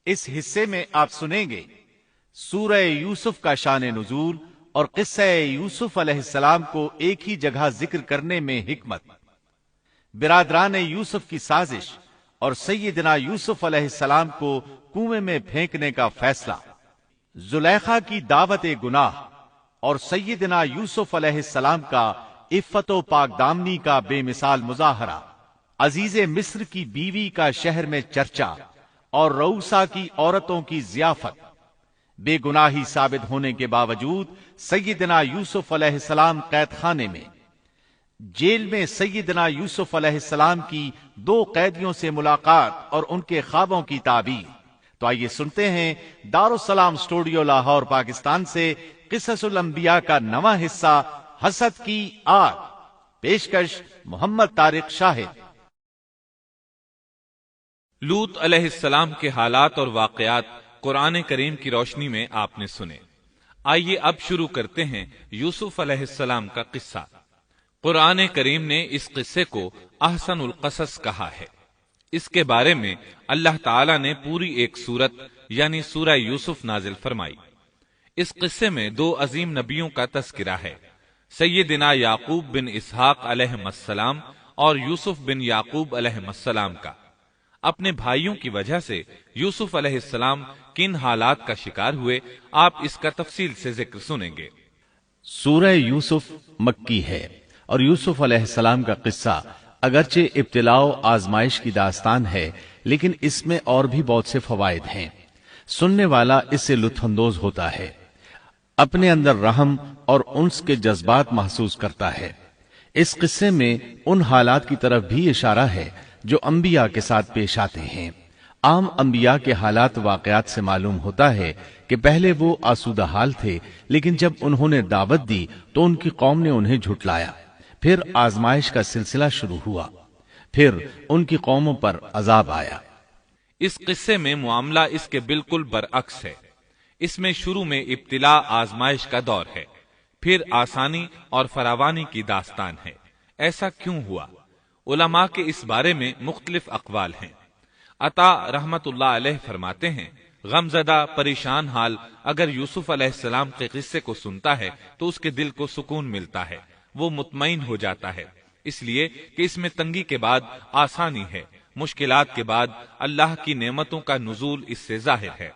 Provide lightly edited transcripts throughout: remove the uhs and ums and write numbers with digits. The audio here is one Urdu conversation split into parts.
اس حصے میں آپ سنیں گے سورہ یوسف کا شان نزول اور قصہ یوسف علیہ السلام کو ایک ہی جگہ ذکر کرنے میں حکمت، برادران یوسف کی سازش اور سیدنا یوسف علیہ السلام کو کنویں میں پھینکنے کا فیصلہ، زلیخا کی دعوت گناہ اور سیدنا یوسف علیہ السلام کا عفت و پاک دامنی کا بے مثال مظاہرہ، عزیز مصر کی بیوی کا شہر میں چرچا اور روسا کی عورتوں کی ضیافت، بے گناہی ثابت ہونے کے باوجود سیدنا یوسف علیہ السلام قید خانے میں، جیل میں سیدنا یوسف علیہ السلام کی 2 قیدیوں سے ملاقات اور ان کے خوابوں کی تعبیر۔ تو آئیے سنتے ہیں دارالسلام اسٹوڈیو لاہور پاکستان سے قصص الانبیاء کا نواں حصہ حسد کی آگ، پیشکش محمد طارق شاہد۔ لوط علیہ السلام کے حالات اور واقعات قرآن کریم کی روشنی میں آپ نے سنے۔ آئیے اب شروع کرتے ہیں یوسف علیہ السلام کا قصہ۔ قرآن کریم نے اس قصے کو احسن القصص کہا ہے۔ اس کے بارے میں اللہ تعالی نے پوری ایک سورت یعنی سورہ یوسف نازل فرمائی۔ اس قصے میں 2 عظیم نبیوں کا تذکرہ ہے، سیدنا یعقوب بن اسحاق علیہ السلام اور یوسف بن یعقوب علیہ السلام کا۔ اپنے بھائیوں کی وجہ سے یوسف علیہ السلام کن حالات کا شکار ہوئے، آپ اس کا تفصیل سے ذکر سنیں گے۔ سورہ یوسف مکی ہے اور یوسف علیہ السلام کا قصہ اگرچہ ابتلاء و آزمائش کی داستان ہے، لیکن اس میں اور بھی بہت سے فوائد ہیں۔ سننے والا اس سے لطف اندوز ہوتا ہے، اپنے اندر رحم اور انس کے جذبات محسوس کرتا ہے۔ اس قصے میں ان حالات کی طرف بھی اشارہ ہے جو انبیاء کے ساتھ پیش آتے ہیں۔ عام انبیاء کے حالات واقعات سے معلوم ہوتا ہے کہ پہلے وہ آسودہ حال تھے، لیکن جب انہوں نے دعوت دی تو ان کی قوم نے انہیں جھٹلایا، پھر آزمائش کا سلسلہ شروع ہوا، پھر ان کی قوموں پر عذاب آیا۔ اس قصے میں معاملہ اس کے بالکل برعکس ہے۔ اس میں شروع میں ابتلاء آزمائش کا دور ہے، پھر آسانی اور فراوانی کی داستان ہے۔ ایسا کیوں ہوا؟ علماء کے اس بارے میں مختلف اقوال ہیں۔ عطا رحمت اللہ علیہ فرماتے ہیں، غمزدہ پریشان حال اگر یوسف علیہ السلام کے قصے کو سنتا ہے تو اس کے دل کو سکون ملتا ہے، وہ مطمئن ہو جاتا ہے، اس لیے کہ اس میں تنگی کے بعد آسانی ہے، مشکلات کے بعد اللہ کی نعمتوں کا نزول اس سے ظاہر ہے۔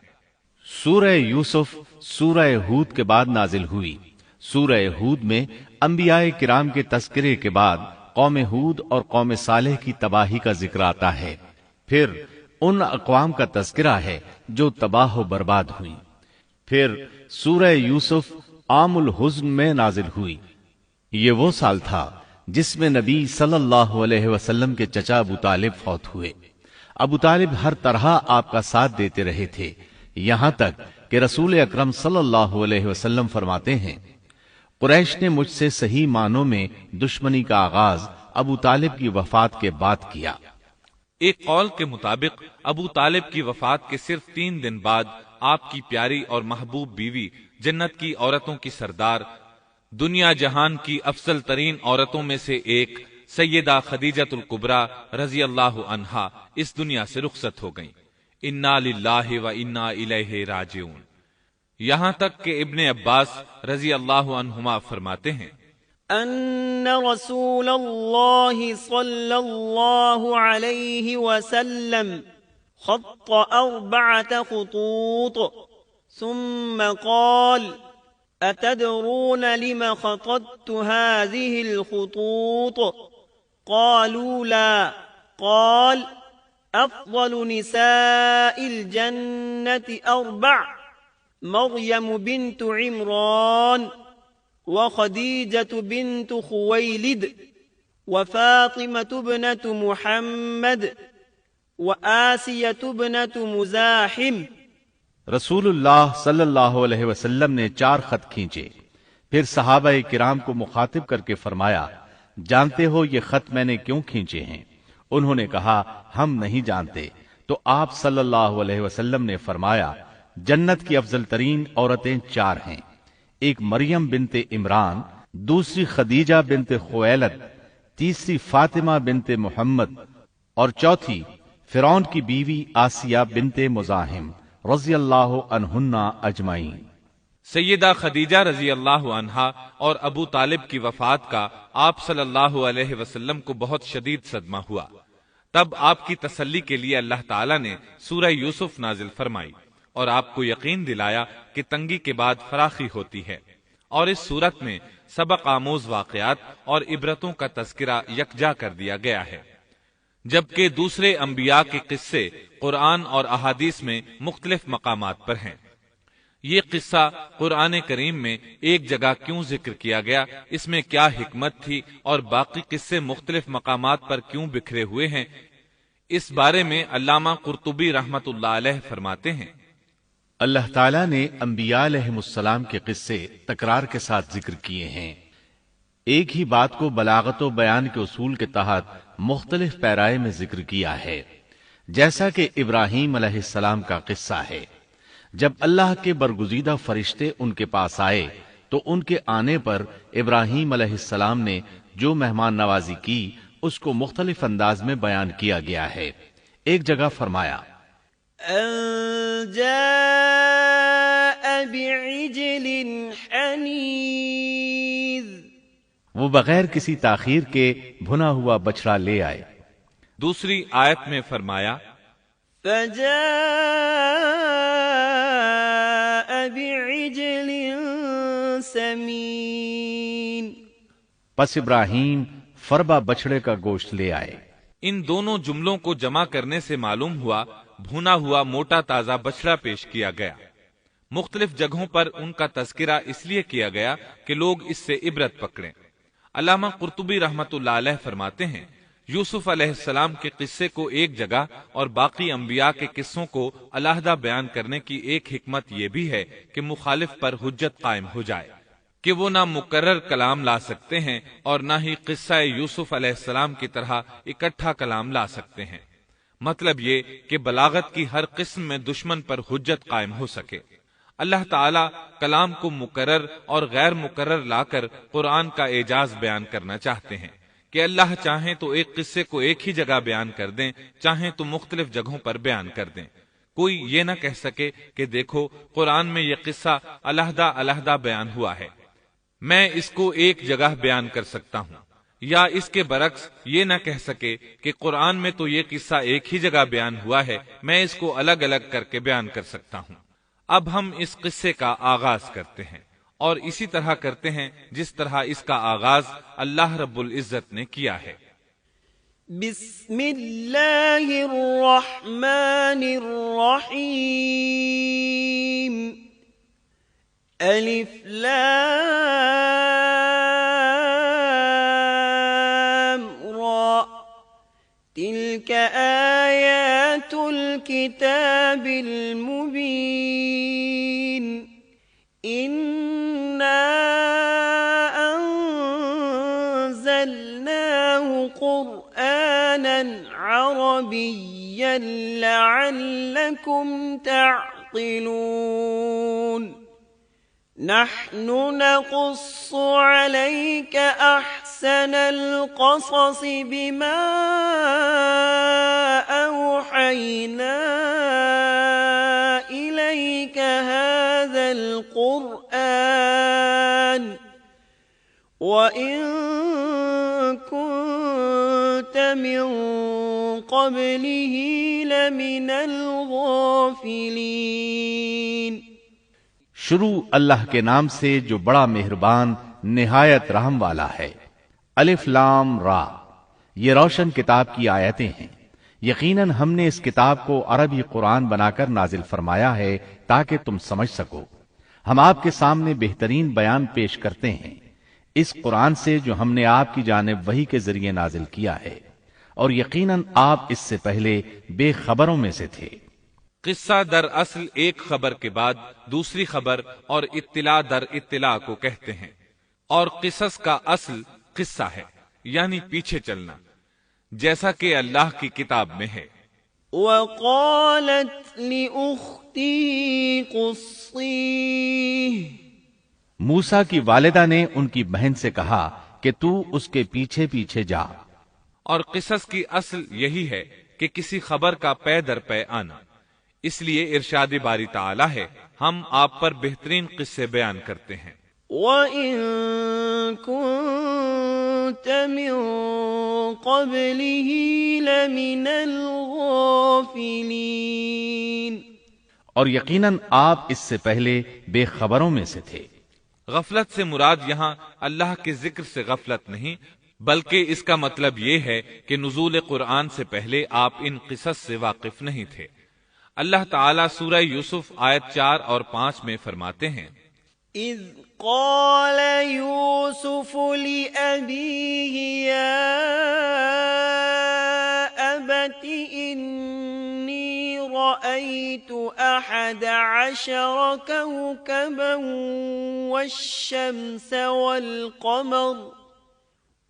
سورہ یوسف سورہ ہود کے بعد نازل ہوئی۔ سورہ ہود میں انبیاء کرام کے تذکرے کے بعد قوم ہود اور قوم صالح کی تباہی کا ذکر آتا ہے، پھر ان اقوام کا تذکرہ ہے جو تباہ و برباد ہوئی۔ پھر سورہ یوسف عام الحزن میں نازل ہوئی۔ یہ وہ سال تھا جس میں نبی صلی اللہ علیہ وسلم کے چچا ابو طالب فوت ہوئے۔ ابو طالب ہر طرح آپ کا ساتھ دیتے رہے تھے، یہاں تک کہ رسول اکرم صلی اللہ علیہ وسلم فرماتے ہیں، قریش نے مجھ سے صحیح معنوں میں دشمنی کا آغاز ابو طالب کی وفات کے بعد کیا۔ ایک قول کے مطابق ابو طالب کی وفات کے صرف 3 دن بعد آپ کی پیاری اور محبوب بیوی، جنت کی عورتوں کی سردار، دنیا جہان کی افضل ترین عورتوں میں سے ایک سیدہ خدیجۃ الکبریٰ رضی اللہ عنہا اس دنیا سے رخصت ہو گئیں۔ انا للہ و انا الیہ راجعون۔ یہاں تک کہ ابن عباس رضی اللہ عنہما فرماتے ہیں، ان رسول اللہ صلی اللہ علیہ وسلم خط 4 خطوط ثم قال اتدرون لم خططت هذه الخطوط قالوا لا قال افضل نساء الجنة 4 مريم بنت عمران وخديجة بنت خويلد وفاطمة بنت محمد وآسية بنت مزاحم۔ رسول اللہ صلی اللہ علیہ وسلم نے 4 خط کھینچے، پھر صحابہ کرام کو مخاطب کر کے فرمایا، جانتے ہو یہ خط میں نے کیوں کھینچے ہیں؟ انہوں نے کہا، ہم نہیں جانتے۔ تو آپ صلی اللہ علیہ وسلم نے فرمایا، جنت کی افضل ترین عورتیں 4 ہیں، ایک مریم بنت عمران، دوسری خدیجہ بنت خویلد، تیسری فاطمہ بنت محمد اور چوتھی فرعون کی بیوی آسیہ بنت مزاحم رضی اللہ عنہن اجمعین۔ سیدہ خدیجہ رضی اللہ عنہا اور ابو طالب کی وفات کا آپ صلی اللہ علیہ وسلم کو بہت شدید صدمہ ہوا۔ تب آپ کی تسلی کے لیے اللہ تعالیٰ نے سورہ یوسف نازل فرمائی اور آپ کو یقین دلایا کہ تنگی کے بعد فراخی ہوتی ہے، اور اس صورت میں سبق آموز واقعات اور عبرتوں کا تذکرہ یکجا کر دیا گیا ہے، جبکہ دوسرے انبیاء کے قصے قرآن اور احادیث میں مختلف مقامات پر ہیں۔ یہ قصہ قرآن کریم میں ایک جگہ کیوں ذکر کیا گیا، اس میں کیا حکمت تھی، اور باقی قصے مختلف مقامات پر کیوں بکھرے ہوئے ہیں، اس بارے میں علامہ قرطبی رحمت اللہ علیہ فرماتے ہیں، اللہ تعالیٰ نے انبیاء علیہم السلام کے قصے تکرار کے ساتھ ذکر کیے ہیں۔ ایک ہی بات کو بلاغت و بیان کے اصول کے تحت مختلف پیرائے میں ذکر کیا ہے، جیسا کہ ابراہیم علیہ السلام کا قصہ ہے۔ جب اللہ کے برگزیدہ فرشتے ان کے پاس آئے تو ان کے آنے پر ابراہیم علیہ السلام نے جو مہمان نوازی کی اس کو مختلف انداز میں بیان کیا گیا ہے۔ ایک جگہ فرمایا أن جاء بعجل حنيذ، وہ بغیر کسی تاخیر کے بھنا ہوا بچڑا لے آئے۔ دوسری آیت میں فرمایا فجاء بعجل سمين، پس ابراہیم فربا بچڑے کا گوشت لے آئے۔ ان دونوں جملوں کو جمع کرنے سے معلوم ہوا بھونا ہوا موٹا تازہ بچڑا پیش کیا گیا۔ مختلف جگہوں پر ان کا تذکرہ اس لیے کیا گیا کہ لوگ اس سے عبرت پکڑیں۔ علامہ قرطبی رحمت اللہ علیہ فرماتے ہیں، یوسف علیہ السلام کے قصے کو ایک جگہ اور باقی انبیاء کے قصوں کو علیحدہ بیان کرنے کی ایک حکمت یہ بھی ہے کہ مخالف پر حجت قائم ہو جائے کہ وہ نہ مکرر کلام لا سکتے ہیں اور نہ ہی قصہ یوسف علیہ السلام کی طرح اکٹھا کلام لا سکتے ہیں۔ مطلب یہ کہ بلاغت کی ہر قسم میں دشمن پر حجت قائم ہو سکے۔ اللہ تعالیٰ کلام کو مکرر اور غیر مکرر لا کر قرآن کا اعجاز بیان کرنا چاہتے ہیں کہ اللہ چاہیں تو ایک قصے کو ایک ہی جگہ بیان کر دیں، چاہیں تو مختلف جگہوں پر بیان کر دیں۔ کوئی یہ نہ کہہ سکے کہ دیکھو قرآن میں یہ قصہ علیحدہ علیحدہ بیان ہوا ہے، میں اس کو ایک جگہ بیان کر سکتا ہوں، یا اس کے برعکس یہ نہ کہہ سکے کہ قرآن میں تو یہ قصہ ایک ہی جگہ بیان ہوا ہے، میں اس کو الگ الگ کر کے بیان کر سکتا ہوں۔ اب ہم اس قصے کا آغاز کرتے ہیں اور اسی طرح کرتے ہیں جس طرح اس کا آغاز اللہ رب العزت نے کیا ہے۔ بسم اللہ الرحمن الرحیم، الف لام را، تلك آیات الكتاب المبین، إنا أنزلناه قرآنا عربيا لعلكم تعقلون، نحن نقص عليك أحسن القصص بما أوحينا إليك هذا القرآن وإن كنت من قبله لمن الغافلين۔ شروع اللہ کے نام سے جو بڑا مہربان نہایت رحم والا ہے۔ الف لام را، یہ روشن کتاب کی آیتیں ہیں۔ یقیناً ہم نے اس کتاب کو عربی قرآن بنا کر نازل فرمایا ہے تاکہ تم سمجھ سکو۔ ہم آپ کے سامنے بہترین بیان پیش کرتے ہیں اس قرآن سے جو ہم نے آپ کی جانب وحی کے ذریعے نازل کیا ہے، اور یقیناً آپ اس سے پہلے بے خبروں میں سے تھے۔ قصہ در اصل ایک خبر کے بعد دوسری خبر اور اطلاع در اطلاع کو کہتے ہیں، اور قصص کا اصل قصہ ہے یعنی پیچھے چلنا، جیسا کہ اللہ کی کتاب میں ہے۔ وقالت لأخته قصيه، موسیٰ کی والدہ نے ان کی بہن سے کہا کہ تو اس کے پیچھے پیچھے جا۔ اور قصص کی اصل یہی ہے کہ کسی خبر کا پے در پے آنا۔ اس لیے ارشاد باری تعالی ہے، ہم آپ پر بہترین قصے بیان کرتے ہیں۔ وَإِن كُنتَ مِن قَبْلِهِ لَمِنَ الْغَافِلِينَ، اور یقیناً آپ اس سے پہلے بے خبروں میں سے تھے۔ غفلت سے مراد یہاں اللہ کے ذکر سے غفلت نہیں، بلکہ اس کا مطلب یہ ہے کہ نزول قرآن سے پہلے آپ ان قصص سے واقف نہیں تھے۔ اللہ تعالیٰ سورہ یوسف آیت 4 اور 5 میں فرماتے ہیں، إِذْ قَالَ يُوسُفُ لِأَبِيهِ يَا أَبَتِ إِنِّي رَأَيْتُ 11 كَوْكَبًا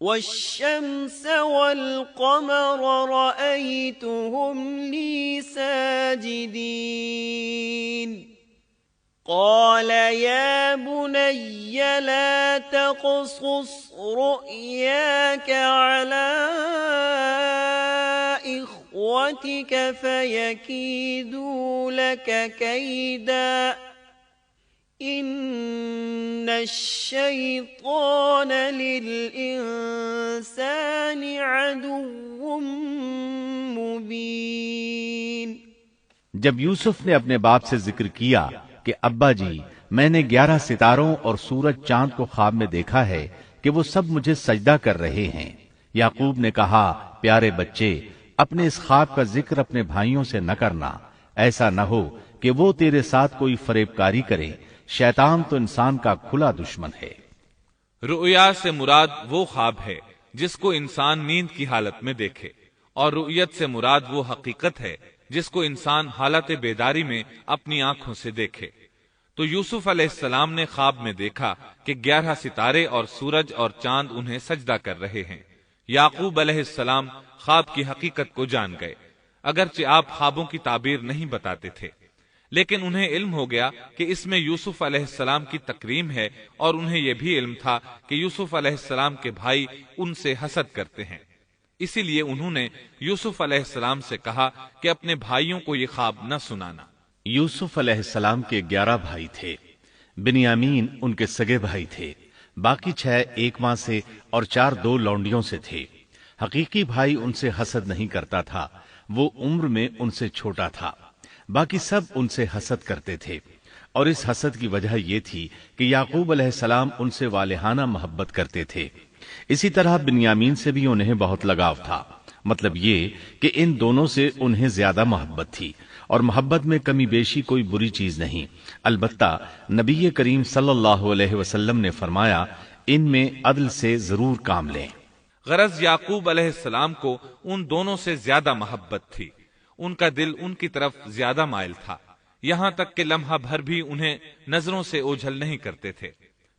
وَالشَّمْسَ وَالْقَمَرَ رَأَيْتُهُمْ لِي سَاجِدِينَ قَالَ يَا بُنَيَّ لَا تَقْصُصْ رُؤْيَاكَ عَلَىٰ إِخْوَتِكَ فَيَكِيدُوا لَكَ كَيْدًا إِنَّ الشَّيْطَانَ لِلْإِنسَانِ عَدُوٌّ مُّبِينٌ۔ جب یوسف نے اپنے باپ سے ذکر کیا کہ ابا جی، میں نے 11 ستاروں اور سورج چاند کو خواب میں دیکھا ہے کہ وہ سب مجھے سجدہ کر رہے ہیں، یعقوب نے کہا، پیارے بچے، اپنے اس خواب کا ذکر اپنے بھائیوں سے نہ کرنا، ایسا نہ ہو کہ وہ تیرے ساتھ کوئی فریب کاری کرے، شیطان تو انسان کا کھلا دشمن ہے۔ رؤیا سے مراد وہ خواب ہے جس کو انسان نیند کی حالت میں دیکھے، اور رؤیت سے مراد وہ حقیقت ہے جس کو انسان حالت بیداری میں اپنی آنکھوں سے دیکھے۔ تو یوسف علیہ السلام نے خواب میں دیکھا کہ 11 ستارے اور سورج اور چاند انہیں سجدہ کر رہے ہیں۔ یعقوب علیہ السلام خواب کی حقیقت کو جان گئے، اگرچہ آپ خوابوں کی تعبیر نہیں بتاتے تھے، لیکن انہیں علم ہو گیا کہ اس میں یوسف علیہ السلام کی تکریم ہے، اور انہیں یہ بھی علم تھا کہ یوسف علیہ السلام کے بھائی ان سے حسد کرتے ہیں۔ اسی لیے انہوں نے یوسف علیہ السلام سے کہا کہ اپنے بھائیوں کو یہ خواب نہ سنانا۔ یوسف علیہ السلام کے 11 بھائی تھے، بنیامین ان کے سگے بھائی تھے، باقی 6 ایک ماں سے اور 4 2 لونڈیوں سے تھے۔ حقیقی بھائی ان سے حسد نہیں کرتا تھا، وہ عمر میں ان سے چھوٹا تھا، باقی سب ان سے حسد کرتے تھے، اور اس حسد کی وجہ یہ تھی کہ یعقوب علیہ السلام ان سے والہانہ محبت کرتے تھے۔ اسی طرح بنیامین سے بھی انہیں بہت لگاؤ تھا، مطلب یہ کہ ان دونوں سے انہیں زیادہ محبت تھی، اور محبت میں کمی بیشی کوئی بری چیز نہیں، البتہ نبی کریم صلی اللہ علیہ وسلم نے فرمایا، ان میں عدل سے ضرور کام لیں۔ غرض یعقوب علیہ السلام کو ان دونوں سے زیادہ محبت تھی، ان کا دل ان کی طرف زیادہ مائل تھا، یہاں تک کہ لمحہ بھر بھی انہیں نظروں سے اوجھل نہیں کرتے تھے۔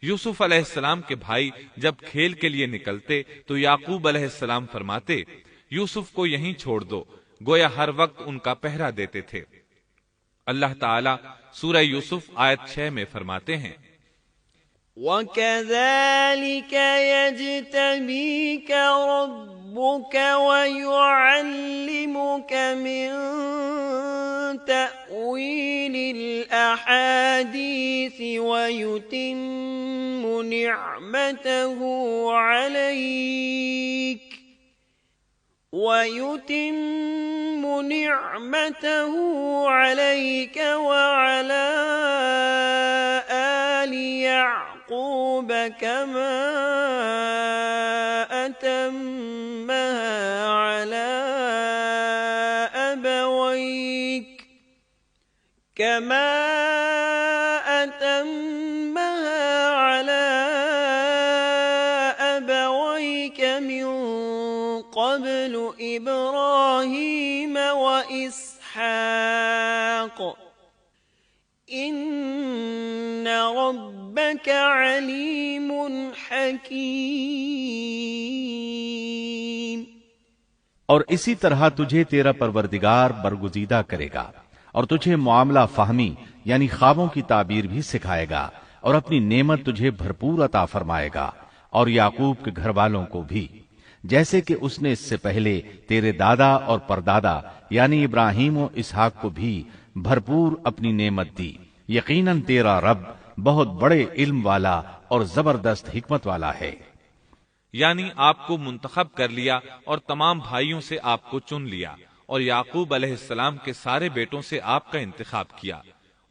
یوسف علیہ السلام کے بھائی جب کھیل کے لیے نکلتے تو یعقوب علیہ السلام فرماتے، یوسف کو یہیں چھوڑ دو، گویا ہر وقت ان کا پہرا دیتے تھے۔ اللہ تعالیٰ سورہ یوسف آیت 6 میں فرماتے ہیں، وَكَذَلِكَ يَجْتَبِيكَ رَبُّكَ وَيُعَلِّمُكَ مِن تَأْوِيلِ الْأَحَادِيثِ وَيُتِمُّ نِعْمَتَهُ عَلَيْكَ وَعَلَى آلِ يَعْقُوبَ كَمَا أَتَمَّهَا عَلَى أَبَوَيْكَ مِن قَبْلُ إِبْرَاهِيمَ وَإِسْحَاقَ إِنَّ رَبَّكَ عَلِيمٌ حَكِيمٌ۔ اور اسی طرح تجھے تیرا پروردگار برگزیدہ کرے گا، اور تجھے معاملہ فہمی یعنی خوابوں کی تعبیر بھی سکھائے گا، اور اپنی نعمت تجھے بھرپور عطا فرمائے گا، اور یعقوب کے گھر والوں کو بھی، جیسے کہ اس نے اس سے پہلے تیرے دادا اور پردادا یعنی ابراہیم و اسحاق کو بھی بھرپور اپنی نعمت دی۔ یقیناً تیرا رب بہت بڑے علم والا اور زبردست حکمت والا ہے۔ یعنی آپ کو منتخب کر لیا اور تمام بھائیوں سے آپ کو چن لیا، اور یعقوب علیہ السلام کے سارے بیٹوں سے آپ کا انتخاب کیا،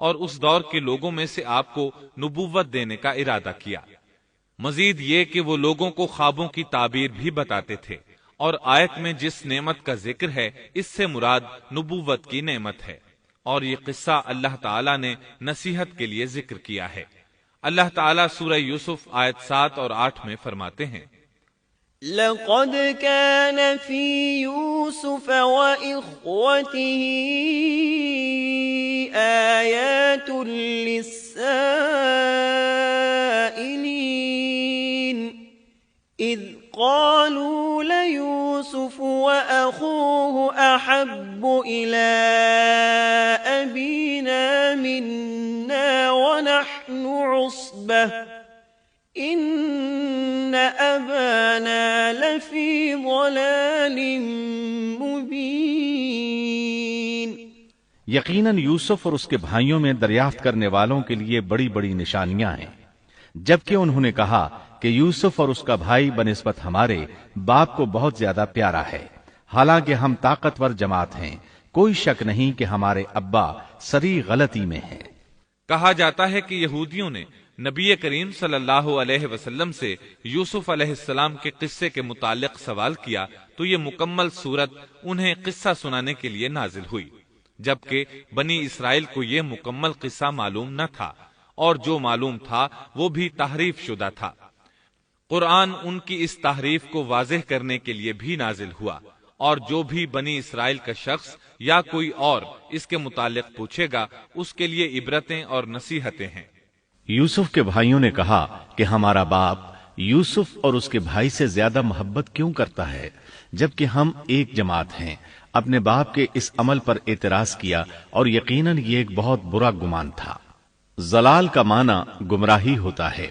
اور اس دور کے لوگوں میں سے آپ کو نبوت دینے کا ارادہ کیا۔ مزید یہ کہ وہ لوگوں کو خوابوں کی تعبیر بھی بتاتے تھے، اور آیت میں جس نعمت کا ذکر ہے اس سے مراد نبوت کی نعمت ہے، اور یہ قصہ اللہ تعالیٰ نے نصیحت کے لیے ذکر کیا ہے۔ اللہ تعالیٰ سورہ یوسف آیت 7 اور 8 میں فرماتے ہیں، لقد كان في يوسف وإخوته آيات للسائلين إذ قالوا ليوسف وأخوه أحب إلى أبينا منا ونحن عصبة إن أبانا لفي ضلال مبين۔ یقیناً یوسف اور اس کے بھائیوں میں دریافت کرنے والوں کے لیے بڑی بڑی نشانیاں ہیں، جبکہ انہوں نے کہا کہ یوسف اور اس کا بھائی بنسبت ہمارے باپ کو بہت زیادہ پیارا ہے، حالانکہ ہم طاقتور جماعت ہیں، کوئی شک نہیں کہ ہمارے ابا سری غلطی میں ہیں۔ کہا جاتا ہے کہ یہودیوں نے نبی کریم صلی اللہ علیہ وسلم سے یوسف علیہ السلام کے قصے کے متعلق سوال کیا تو یہ مکمل صورت انہیں قصہ سنانے کے لیے نازل ہوئی، جبکہ بنی اسرائیل کو یہ مکمل قصہ معلوم نہ تھا، اور جو معلوم تھا وہ بھی تحریف شدہ تھا۔ قرآن ان کی اس تحریف کو واضح کرنے کے لیے بھی نازل ہوا، اور جو بھی بنی اسرائیل کا شخص یا کوئی اور اس کے متعلق پوچھے گا اس کے لیے عبرتیں اور نصیحتیں ہیں۔ یوسف کے بھائیوں نے کہا کہ ہمارا باپ یوسف اور اس کے بھائی سے زیادہ محبت کیوں کرتا ہے، جبکہ ہم ایک جماعت ہیں۔ اپنے باپ کے اس عمل پر اعتراض کیا، اور یقیناً یہ ایک بہت برا گمان تھا۔ ضلال کا معنی گمراہی ہوتا ہے،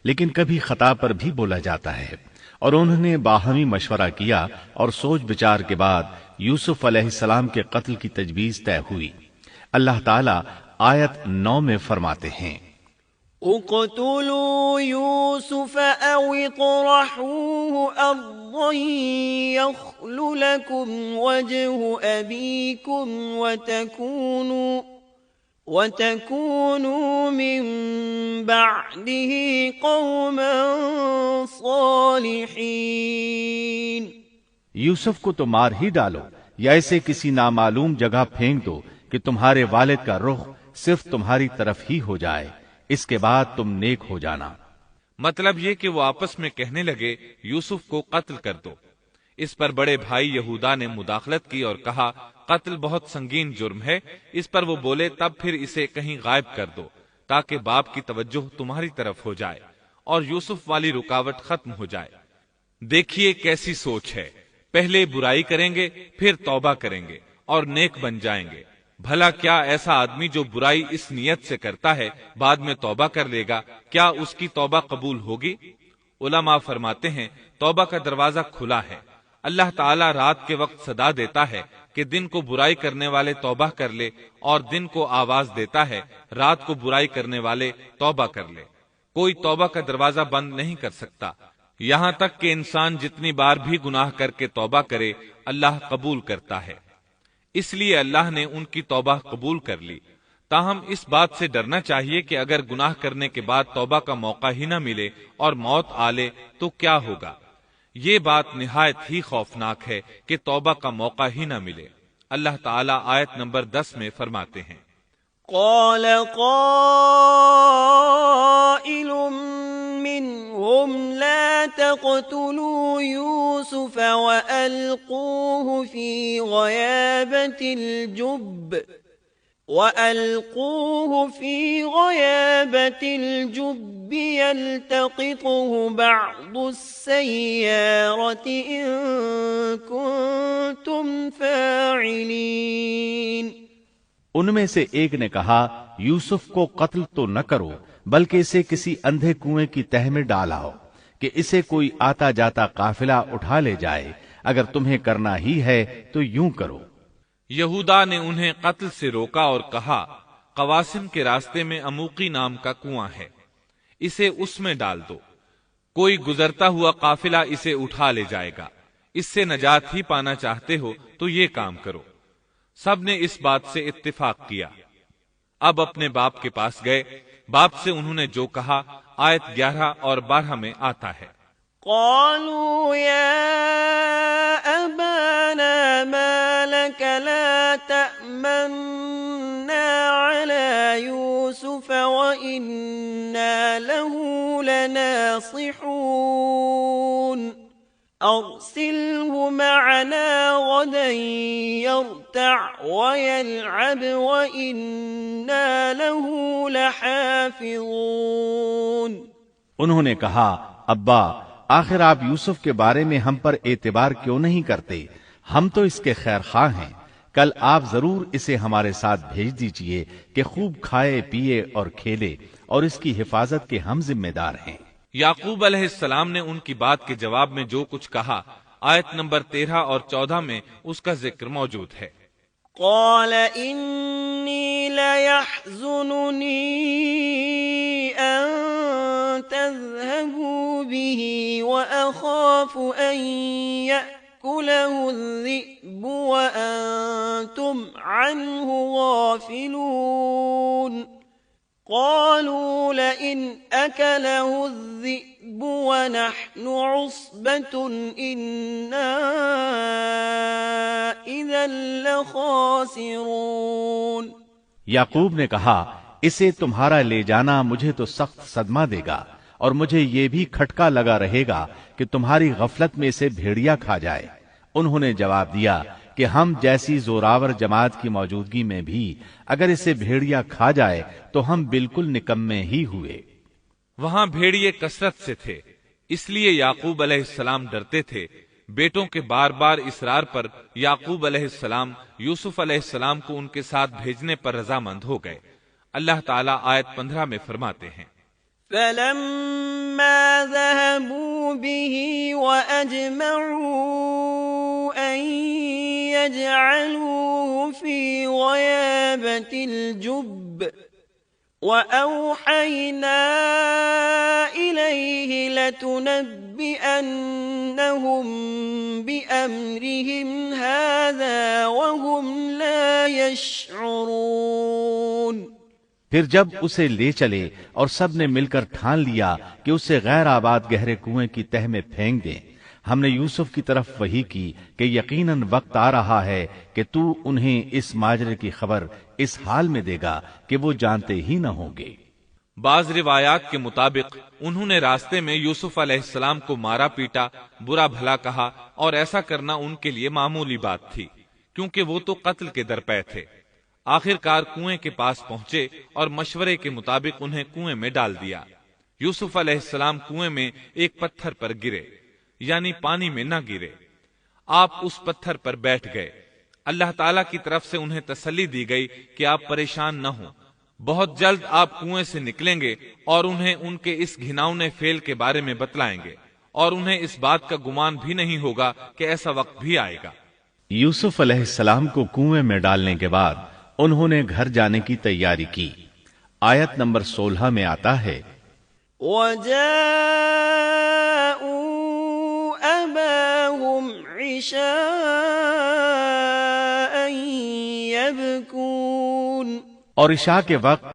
لیکن کبھی خطا پر بھی بولا جاتا ہے، اور انہوں نے باہمی مشورہ کیا اور سوچ بچار کے بعد یوسف علیہ السلام کے قتل کی تجویز طے ہوئی۔ اللہ تعالیٰ آیت 9 میں فرماتے ہیں، اقتلوا يوسف أو اطرحوه أرضا يخل لكم وجه أبيكم وتكونوا من بعده قوما صالحين۔ یوسف کو تو مار ہی ڈالو یا اسے کسی نامعلوم جگہ پھینک دو کہ تمہارے والد کا رخ صرف تمہاری طرف ہی ہو جائے، اس کے بعد تم نیک ہو جانا۔ مطلب یہ کہ وہ آپس میں کہنے لگے یوسف کو قتل کر دو۔ اس پر بڑے بھائی یہودا نے مداخلت کی اور کہا قتل بہت سنگین جرم ہے، اس پر وہ بولے تب پھر اسے کہیں غائب کر دو تاکہ باپ کی توجہ تمہاری طرف ہو جائے اور یوسف والی رکاوٹ ختم ہو جائے۔ دیکھیے کیسی سوچ ہے، پہلے برائی کریں گے پھر توبہ کریں گے اور نیک بن جائیں گے۔ بھلا کیا ایسا آدمی جو برائی اس نیت سے کرتا ہے بعد میں توبہ کر لے گا، کیا اس کی توبہ قبول ہوگی؟ علماء فرماتے ہیں توبہ کا دروازہ کھلا ہے۔ اللہ تعالیٰ رات کے وقت صدا دیتا ہے کہ دن کو برائی کرنے والے توبہ کر لے، اور دن کو آواز دیتا ہے رات کو برائی کرنے والے توبہ کر لے۔ کوئی توبہ کا دروازہ بند نہیں کر سکتا، یہاں تک کہ انسان جتنی بار بھی گناہ کر کے توبہ کرے اللہ قبول کرتا ہے۔ اس لیے اللہ نے ان کی توبہ قبول کر لی۔ تاہم اس بات سے ڈرنا چاہیے کہ اگر گناہ کرنے کے بعد توبہ کا موقع ہی نہ ملے اور موت آ لے تو کیا ہوگا؟ یہ بات نہایت ہی خوفناک ہے کہ توبہ کا موقع ہی نہ ملے۔ اللہ تعالیٰ آیت نمبر 10 میں فرماتے ہیں، قال قائل منهم لا تقتلوا يوسف وألقوه في غيابة الجب يلتقطه بعض السيارة إن كنتم فاعلين۔ ان میں سے ایک نے کہا یوسف کو قتل تو نہ کرو بلکہ اسے کسی اندھے کنویں کی تہ میں ڈالاؤ، کہ اسے کوئی آتا جاتا قافلہ اٹھا لے جائے، اگر تمہیں کرنا ہی ہے تو یوں کرو۔ یہودا نے انہیں قتل سے روکا اور کہا، قواسم کے راستے میں اموقی نام کا کنواں ہے، اسے اس میں ڈال دو، کوئی گزرتا ہوا قافلہ اسے اٹھا لے جائے گا، اس سے نجات ہی پانا چاہتے ہو تو یہ کام کرو۔ سب نے اس بات سے اتفاق کیا۔ اب اپنے باپ کے پاس گئے، باپ سے انہوں نے جو کہا آیت 11 اور 12 میں آتا ہے، قالوا يا أبانا ما لك لا تأمنا على يوسف وإنا له لناصحون أرسله معنا غدا يرتع ويلعب وإنا له لحافظون۔ انہوں نے کہا، ابا آخر آپ یوسف کے بارے میں ہم پر اعتبار کیوں نہیں کرتے؟ ہم تو اس کے خیر خواہ ہیں، کل آپ ضرور اسے ہمارے ساتھ بھیج دیجئے کہ خوب کھائے پیے اور کھیلے، اور اس کی حفاظت کے ہم ذمہ دار ہیں۔ یعقوب علیہ السلام نے ان کی بات کے جواب میں جو کچھ کہا آیت نمبر 13 اور 14 میں اس کا ذکر موجود ہے۔ قال إني ليحزنني أن تذهبوا به وأخاف أن يأكله الذئب وأنتم عنه غافلون قالوا لئن أكله الذئب ونحن عصبة إنا إذا لخاسرون۔ یعقوب نے کہا، اسے تمہارا لے جانا مجھے تو سخت صدمہ دے گا، اور مجھے یہ بھی کھٹکا لگا رہے گا کہ تمہاری غفلت میں اسے بھیڑیا کھا جائے۔ انہوں نے جواب دیا کہ ہم جیسی زوراور جماعت کی موجودگی میں بھی اگر اسے بھیڑیا کھا جائے تو ہم بالکل نکمے ہی ہوئے۔ وہاں بھیڑیے کثرت سے تھے، اس لیے یعقوب علیہ السلام ڈرتے تھے۔ بیٹوں کے بار بار اصرار پر یعقوب علیہ السلام یوسف علیہ السلام کو ان کے ساتھ بھیجنے پر رضامند ہو گئے۔ اللہ تعالیٰ آیت 15 میں فرماتے ہیں، فلما ذهبوا به وأجمعوا أن يجعلوه في غيابة الجب وأوحينا إليه لتنبئنهم بأمرهم هذا وهم لا يشعرون۔ پھر جب اسے لے چلے اور سب نے مل کر ٹھان لیا کہ اسے غیر آباد گہرے کنویں کی تہ میں پھینک دیں، ہم نے یوسف کی طرف وحی کی کہ یقیناً وقت آ رہا ہے کہ تو انہیں اس ماجرے کی خبر اس حال میں دے گا کہ وہ جانتے ہی نہ ہوں گے۔ بعض روایات کے مطابق انہوں نے راستے میں یوسف علیہ السلام کو مارا پیٹا، برا بھلا کہا، اور ایسا کرنا ان کے لیے معمولی بات تھی کیونکہ وہ تو قتل کے درپے تھے۔ آخر کار کنویں کے پاس پہنچے اور مشورے کے مطابق انہیں کنویں میں ڈال دیا۔ یوسف علیہ السلام کنویں میں ایک پتھر پر گرے، یعنی پانی میں نہ گرے۔ آپ اس پتھر پر بیٹھ گئے۔ اللہ تعالیٰ کی طرف سے انہیں تسلی دی گئی کہ آپ پریشان نہ ہوں، بہت جلد آپ کنویں سے نکلیں گے اور انہیں ان کے اس گھناؤنے فعل کے بارے میں بتلائیں گے، اور انہیں اس بات کا گمان بھی نہیں ہوگا کہ ایسا وقت بھی آئے گا۔ یوسف علیہ السلام کو کنویں میں ڈالنے کے بعد انہوں نے گھر جانے کی تیاری کی۔ آیت نمبر 16 میں آتا ہے، وَجَاءُوا أَبَاهُمْ عِشَاءً يَبْكُونَ، اور عشاء کے وقت